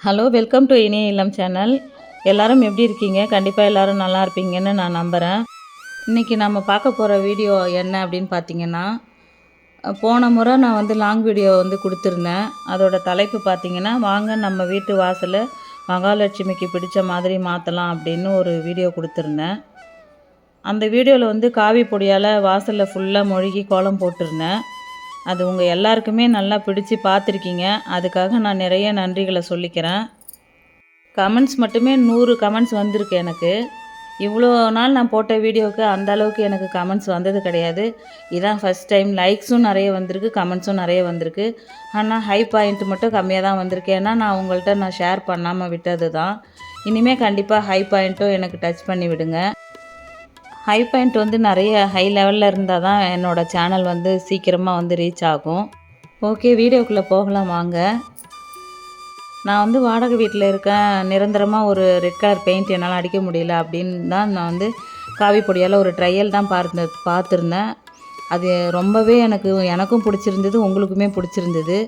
Hello, welcome to இனிய இல்லம் channel. எல்லாரும் எப்படி இருக்கீங்க? கண்டிப்பாக எல்லாரும் நல்லா இருப்பீங்கன்னு நான் நம்புகிறேன். இன்றைக்கி நம்ம பார்க்க போகிற வீடியோ என்ன அப்படின்னு பார்த்தீங்கன்னா, போன முறை நான் வந்து லாங் வீடியோ வந்து கொடுத்துருந்தேன். அதோட தலைப்பு பார்த்தீங்கன்னா, வாங்க நம்ம வீட்டு வாசலை மகாலட்சுமிக்கு பிடிச்ச மாதிரி மாற்றலாம் அப்படின்னு ஒரு வீடியோ கொடுத்துருந்தேன். அந்த வீடியோவில் வந்து காவி பொடியால் வாசலில் ஃபுல்லாக மொழுகி கோலம் போட்டிருந்தேன். அது உங்கள் எல்லாருக்குமே நல்லா பிடிச்சி பார்த்துருக்கீங்க. அதுக்காக நான் நிறைய நன்றிகளை சொல்லிக்கிறேன். கமெண்ட்ஸ் மட்டுமே 100 கமெண்ட்ஸ் வந்திருக்கு எனக்கு. இவ்வளோ நாள் நான் போட்ட வீடியோவுக்கு அந்த அளவுக்கு எனக்கு கமெண்ட்ஸ் வந்தது கிடையாது. இதான் ஃபஸ்ட் டைம். லைக்ஸும் நிறைய வந்திருக்கு, கமெண்ட்ஸும் நிறைய வந்திருக்கு. ஆனால் ஹை பாயிண்ட் மட்டும் கம்மியாக தான் வந்திருக்கு. ஏன்னா நான் உங்கள்கிட்ட ஷேர் பண்ணாமல் விட்டது தான். இனிமேல் கண்டிப்பாக ஹை பாயிண்ட்டும் எனக்கு டச் பண்ணி விடுங்க. ஹை பாயிண்ட் வந்து நிறைய ஹை லெவலில் இருந்தால் தான் என்னோடய சேனல் வந்து சீக்கிரமாக வந்து ரீச் ஆகும். ஓகே, வீடியோக்குள்ளே போகலாம் வாங்க. நான் வந்து வாடகை வீட்டில் இருக்கேன். நிரந்தரமாக ஒரு ரெட் கலர் பெயிண்ட் என்னால் அடிக்க முடியல அப்படின்னு தான் நான் வந்து காவி பொடியால் ஒரு ட்ரையல் தான் பார்த்துருந்தேன். அது ரொம்பவே எனக்கும் பிடிச்சிருந்தது, உங்களுக்குமே பிடிச்சிருந்தது.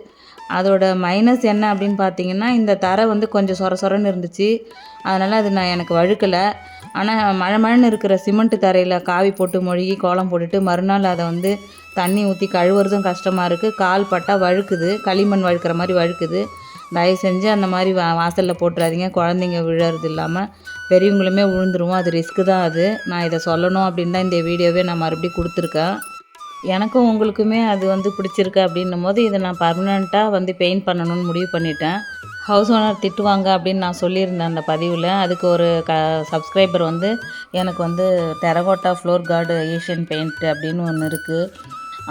அதோட மைனஸ் என்ன அப்படின்னு பார்த்தீங்கன்னா, இந்த தரை வந்து கொஞ்சம் சொரன்னு இருந்துச்சு. அதனால் அது எனக்கு வழுக்கலை. ஆனால் மழைன்னு இருக்கிற சிமெண்ட்டு தரையில் காவி போட்டு மொழுகி கோலம் போட்டுட்டு மறுநாள் அதை வந்து தண்ணி ஊற்றி கழுவுறதும் கஷ்டமாக இருக்குது. கால் பட்டால் வழுக்குது, களிமண் வழுக்கிற மாதிரி வழுக்குது. தயவு செஞ்சு அந்த மாதிரி வாசலில் போட்டுறாதீங்க. குழந்தைங்க விழுறது இல்லாமல் பெரியவங்களுமே விழுந்துருவோம். அது ரிஸ்க்கு தான். அது நான் இதை சொல்லணும் அப்படின்னு தான் இந்த வீடியோவே நான் மறுபடியும் கொடுத்துருக்கேன். எனக்கும் உங்களுக்குமே அது வந்து பிடிச்சிருக்கு அப்படின்னும் போது இதை நான் பர்மனெண்ட்டாக வந்து பெயிண்ட் பண்ணணும்னு முடிவு பண்ணிட்டேன். ஹவுஸ் ஓனர் திட்டுவாங்க அப்படின்னு நான் சொல்லியிருந்தேன் அந்த பதிவில். அதுக்கு ஒரு சப்ஸ்கிரைபர் வந்து எனக்கு வந்து terracotta floor card Asian paint அப்படின்னு ஒன்று இருக்குது,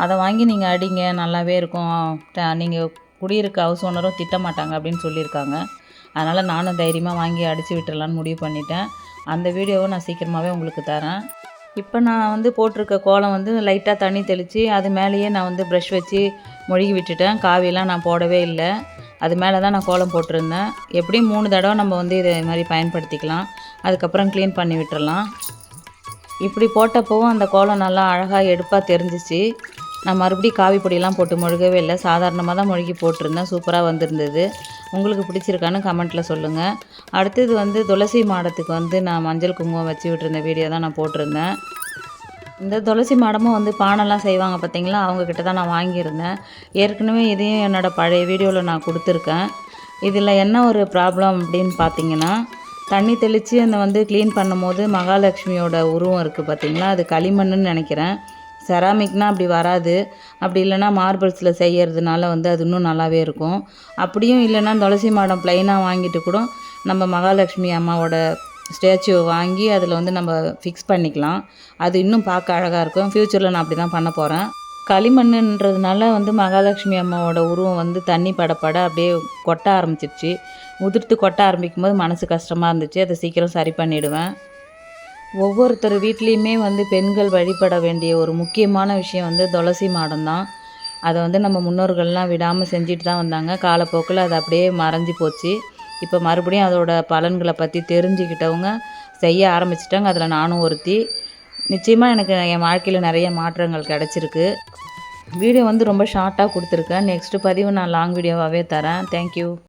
அதை வாங்கி நீங்கள் அடிங்க, நல்லாவே இருக்கும், நீங்கள் குடியிருக்க ஹவுஸ் ஓனரும் திட்ட மாட்டாங்க அப்படின்னு சொல்லியிருக்காங்க. அதனால் நானும் தைரியமாக வாங்கி அடித்து விட்டுறலான்னு முடிவு பண்ணிட்டேன். அந்த வீடியோவை நான் சீக்கிரமாகவே உங்களுக்கு தரேன். இப்போ நான் வந்து போட்டிருக்க கோலம் வந்து லைட்டாக தண்ணி தெளித்து அது மேலேயே நான் வந்து ப்ரஷ் வச்சு மொழுகி விட்டுட்டேன். காவியெல்லாம் நான் போடவே இல்லை. அது மேலே தான் நான் கோலம் போட்டிருந்தேன். எப்படியும் 3 தடவை நம்ம வந்து இதை மாதிரி பயன்படுத்திக்கலாம். அதுக்கப்புறம் க்ளீன் பண்ணி விட்டுறலாம். இப்படி போட்டப்போவும் அந்த கோலம் நல்லா அழகாக எடுப்பாக தெரிஞ்சிச்சு. நான் மறுபடியும் காவி பொடியெல்லாம் போட்டு மொழுகவே இல்லை, சாதாரணமாக தான் மொழுகி போட்டிருந்தேன். சூப்பராக வந்திருந்தது. உங்களுக்கு பிடிச்சிருக்கான்னு கமெண்ட்டில் சொல்லுங்கள். அடுத்தது வந்து துளசி மாடத்துக்கு வந்து நான் மஞ்சள் குங்குமம் வச்சு விட்டுருந்த வீடியோ தான் நான் போட்டிருந்தேன். இந்த துளசி மாடமும் வந்து பானைலாம் செய்வாங்க பார்த்தீங்களா, அவங்கக்கிட்ட தான் நான் வாங்கியிருந்தேன். ஏற்கனவே இதையும் என்னோடய பழைய வீடியோவில் நான் கொடுத்துருக்கேன். இதில் என்ன ஒரு ப்ராப்ளம் அப்படின்னு பார்த்தீங்கன்னா, தண்ணி தெளித்து அந்த வந்து க்ளீன் பண்ணும்போது மகாலட்சுமியோட உருவம் இருக்குது பார்த்தீங்களா, அது களிமண்ணுன்னு நினைக்கிறேன். செராமிக்னால் அப்படி வராது. அப்படி இல்லைனா மார்பிள்ஸில் செய்கிறதுனால வந்து அது இன்னும் நல்லாவே இருக்கும். அப்படியும் இல்லைன்னா துளசி மாடம் ப்ளைனாக வாங்கிட்டு கூட நம்ம மகாலட்சுமி அம்மாவோட ஸ்டேச்சுவை வாங்கி அதில் வந்து நம்ம ஃபிக்ஸ் பண்ணிக்கலாம். அது இன்னும் பார்க்க அழகாக இருக்கும். ஃப்யூச்சரில் நான் அப்படி தான் பண்ண போகிறேன். களிமண்ணுன்றதுனால வந்து மகாலட்சுமி அம்மாவோட உருவம் வந்து தண்ணி படப்பட அப்படியே கொட்ட ஆரம்பிச்சிருச்சு. உதிர்த்து கொட்ட ஆரம்பிக்கும் போது மனசு கஷ்டமாக இருந்துச்சு. அதை சீக்கிரம் சரி பண்ணிவிடுவேன். ஒவ்வொருத்தர் வீட்லேயுமே வந்து பெண்கள் வழிபட வேண்டிய ஒரு முக்கியமான விஷயம் வந்து துளசி மாடம் தான். அதை வந்து நம்ம முன்னோர்கள்லாம் விடாமல் செஞ்சுட்டு தான் வந்தாங்க. காலப்போக்கில் அது அப்படியே மறைஞ்சி போச்சு. இப்போ மறுபடியும் அதோட பலன்களை பற்றி தெரிஞ்சுக்கிட்டவங்க செய்ய ஆரம்பிச்சிட்டாங்க. அதில் நானும் ஒருத்தி. நிச்சயமாக எனக்கு என் வாழ்க்கையில் நிறைய மாற்றங்கள் கிடச்சிருக்கு. வீடியோ வந்து ரொம்ப ஷார்ட்டாக கொடுத்துருக்கேன். நெக்ஸ்ட்டு பதிவு நான் லாங் வீடியோவாகவே தரேன். தேங்க்யூ.